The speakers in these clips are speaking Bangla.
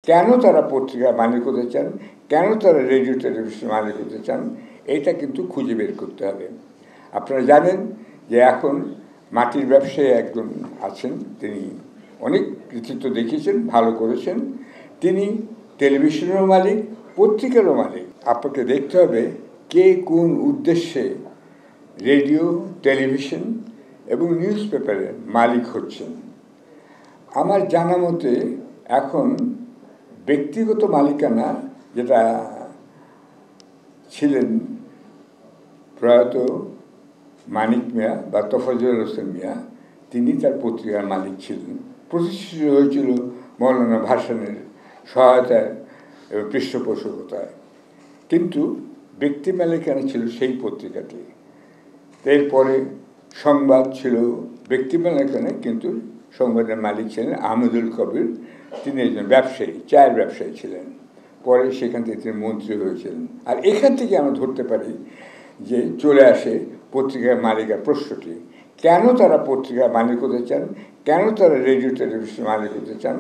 কেন তারা পত্রিকার মালিক হতে চান, কেন তারা রেডিও টেলিভিশনের মালিক হতে চান, এইটা কিন্তু খুঁজে বের করতে হবে। আপনারা জানেন যে এখন মাটির ব্যবসায়ী একজন আছেন, তিনি অনেক কৃতিত্ব দেখিয়েছেন, ভালো করেছেন। তিনি টেলিভিশনেরও মালিক, পত্রিকারও মালিক। আপনাকে দেখতে হবে কে কোন উদ্দেশ্যে রেডিও, টেলিভিশন এবং নিউজ পেপারের মালিক হচ্ছেন। আমার জানা মতে এখন ব্যক্তিগত মালিকানা যেটা ছিলেন প্রয়াত মানিক মিয়া বা তোফাজ্জল হোসেন মিয়া, তিনি তার পত্রিকার মালিক ছিলেন। প্রতিষ্ঠিত হয়েছিল মৌলানা ভাসানের সহায়তায় এবং পৃষ্ঠপোষকতায়, কিন্তু ব্যক্তি মালিকানা ছিল সেই পত্রিকাটি। এরপরে সংবাদ ছিল ব্যক্তি মালিকানা, কিন্তু সংবাদের মালিক ছিলেন আহমেদুল কবির। তিনি একজন ব্যবসায়ী, চায়ের ব্যবসায়ী ছিলেন। পরে সেখান থেকে তিনি মন্ত্রী হয়েছিলেন। আর এখান থেকে আমরা ধরতে পারি যে চলে আসে পত্রিকার মালিকার প্রশ্নটি। কেন তারা পত্রিকার মালিক হতে চান, কেন তারা রেডিও টেলিভিশনের মালিক হতে চান,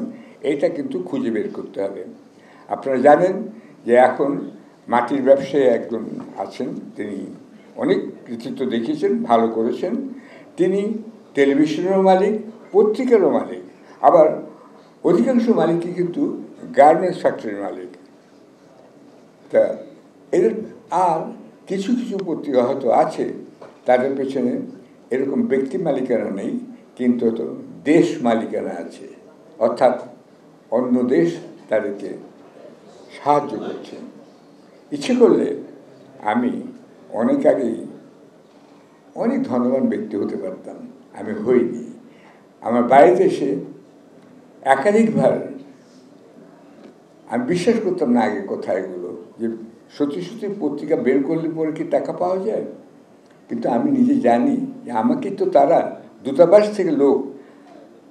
এইটা কিন্তু খুঁজে বের করতে হবে। আপনারা জানেন যে এখন মাটির ব্যবসায়ী একজন আছেন, তিনি অনেক কৃতিত্ব দেখিয়েছেন, ভালো করেছেন। তিনি টেলিভিশনেরও মালিক, পত্রিকারও মালিক। আবার অধিকাংশ মালিকই কিন্তু গার্মেন্টস ফ্যাক্টরির মালিক। তা এদের আর কিছু কিছু পত্রিকা হয়তো আছে, তাদের পেছনে এরকম ব্যক্তি মালিকানা নেই, কিন্তু তো দেশ মালিকানা আছে, অর্থাৎ অন্য দেশ তাদেরকে সাহায্য করছে। ইচ্ছে করলে আমি অনেক আগেই অনেক ধনবান ব্যক্তি হতে পারতাম, আমি হইনি। আমার বাড়িতে এসে একাধিকবার আমি বিশ্বাস করতাম না আগে কথা এগুলো, যে সত্যি সত্যি পত্রিকা বের করলে পরে কি টাকা পাওয়া যায়। কিন্তু আমি নিজে জানি যে আমাকে তো তারা দূতাবাস থেকে লোক,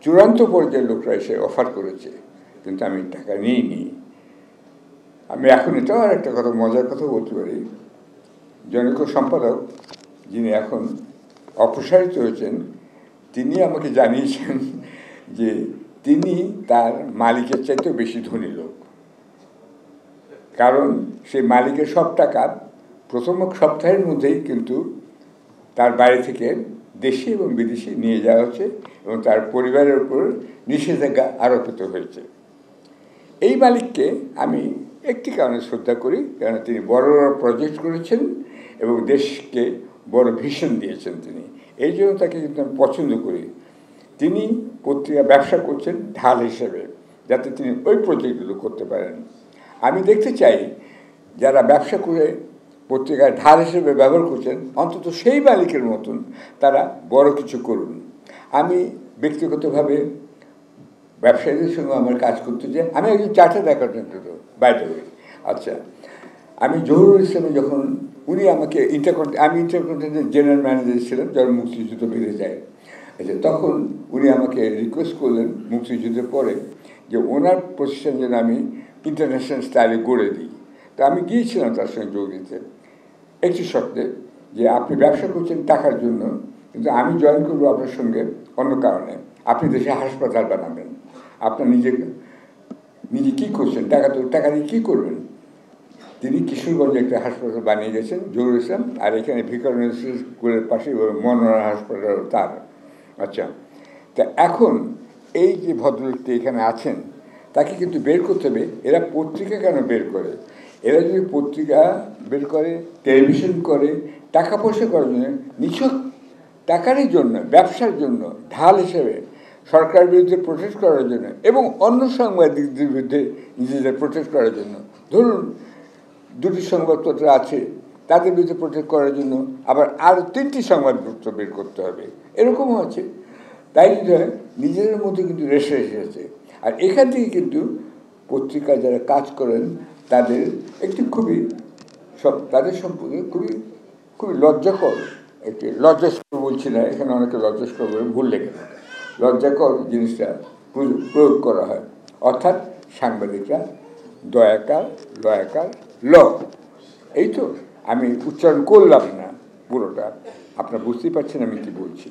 চূড়ান্ত পর্যায়ের লোকরা এসে অফার করেছে, কিন্তু আমি টাকা নিইনি। আমি এখন এটাও আর একটা কথা, মজার কথা বলতে পারি। জনৈক সম্পাদক, যিনি এখন অপসারিত হয়েছেন, তিনি আমাকে জানিয়েছেন যে তিনি তার মালিকের চাইতেও বেশি ধনী লোক। কারণ সেই মালিকের সব টাকা প্রথম সপ্তাহের মধ্যেই কিন্তু তার বাড়ি থেকে দেশে এবং বিদেশে নিয়ে যাওয়া হচ্ছে এবং তার পরিবারের উপর নিষেধাজ্ঞা আরোপিত হয়েছে। এই মালিককে আমি একটি কারণে শ্রদ্ধা করি, কারণ তিনি বড় বড় প্রজেক্ট করেছেন এবং দেশকে বড় ভিশন দিয়েছেন তিনি। এই জন্য তাকে কিন্তু আমি পছন্দ করি। তিনি পত্রিকা ব্যবসা করছেন ঢাল হিসেবে, যাতে তিনি ওই প্রজেক্টগুলো করতে পারেন। আমি দেখতে চাই যারা ব্যবসা করে পত্রিকায় ঢাল হিসেবে ব্যবহার করছেন, অন্তত সেই মালিকের মতন তারা বড় কিছু করুন। আমি ব্যক্তিগতভাবে ব্যবসায়ীদের সঙ্গে আমার কাজ করতে চাই। আমি একজন চার্টার্ড অ্যাকাউন্ট্যান্ট, বাইরে হই। আচ্ছা, আমি জহুরুল ইসলামে যখন উনি আমাকে আমি ইন্টারকন্টিনেন্টাল জেনারেল ম্যানেজার ছিলাম যখন মুক্তিযুদ্ধ বেড়ে যায়। আচ্ছা, তখন উনি আমাকে রিকোয়েস্ট করলেন মুক্তিযুদ্ধের পরে যে ওনার প্রতিষ্ঠান যেন আমি ইন্টারন্যাশনাল স্টাইলে গড়ে দিই। তো আমি গিয়েছিলাম তার সঙ্গে যোগ দিতে, একটি শর্তে, যে আপনি ব্যবসা করছেন টাকার জন্য, কিন্তু আমি জয়েন করবো আপনার সঙ্গে অন্য কারণে। আপনি দেশে হাসপাতাল বানাবেন, আপনার নিজে কী করছেন, টাকা দিয়ে কী করবেন। তিনি কিশোরগঞ্জে একটা হাসপাতাল বানিয়ে গেছেন, জহুরুল ইসলাম, আর এখানে ভিকারুননিসা স্কুলের পাশে মনোহর হাসপাতাল তার। আচ্ছা, তা এখন এই যে ভদ্রলোকটি এখানে আছেন, তাকে কিন্তু বের করতে হবে। এরা পত্রিকা কেন বের করে? এরা যদি পত্রিকা বের করে, টেলিভিশন করে, টাকা পয়সা করার জন্য, নিছক টাকারই জন্য, ব্যবসার জন্য, ঢাল হিসেবে সরকারের বিরুদ্ধে প্রোটেস্ট করার জন্য এবং অন্য সাংবাদিকদের বিরুদ্ধে নিজেদের প্রোটেস্ট করার জন্য, ধরুন দুটি সংবাদপত্র আছে, তাদের বিরুদ্ধে প্রোটেস্ট করার জন্য আবার আরও 3টি সংবাদপত্র বের করতে হবে, এরকমও আছে। তাই নিজেদের মধ্যে কিন্তু রেসে এসেছে। আর এখান থেকে কিন্তু পত্রিকায় যারা কাজ করেন তাদের একটি তাদের সম্পর্কে খুবই লজ্জাকর, একটি লজ্জাস্কর বলছি না, এখানে অনেকে লজ্জাস্কর বলে ভুল লেগে থাকে, লজ্জাকর জিনিসটা প্রয়োগ করা হয়। অর্থাৎ সাংবাদিকরা লয়াকার ল, এই তো আমি উচ্চারণ করলাম না পুরোটা, আপনারা বুঝতেই পারছেন আমি কি বলছি।